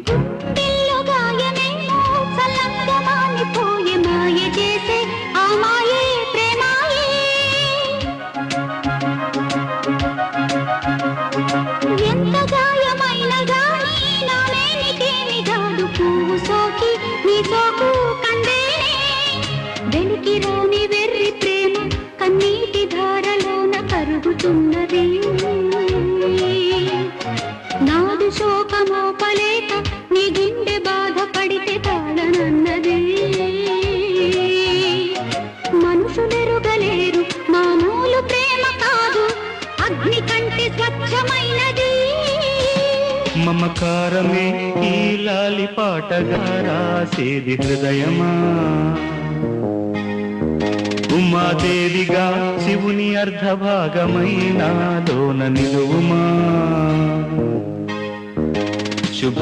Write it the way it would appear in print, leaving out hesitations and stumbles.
గుండెల్లో గాయమేమో చల్లంగా మానిపోయే మాయ చేసే ఆ మాయే ప్రేమాయే. ఎంత గాయమైన గాని నా మేనికేమి కాదు పువ్వు సోకి నీ సోకు కందేనే. వెలికి రాని వెర్రి ప్రేమ కన్నీటి ధారలోన కరుగుతున్నది. నాదు శోకమోపలేక నీ గుండె బాధపడితే తాళనన్నది. మనుషులెరుగలేరు మామూలు ప్రేమ కాదు అగ్ని కంటే స్వచ్ఛమైనది. మమకారమే ఈ లాలి పాటగా రాసేది హృదయమా. ఉమాదేవిగా శివుని అర్ధభాగమైన లోన నిలువుమా. శుభ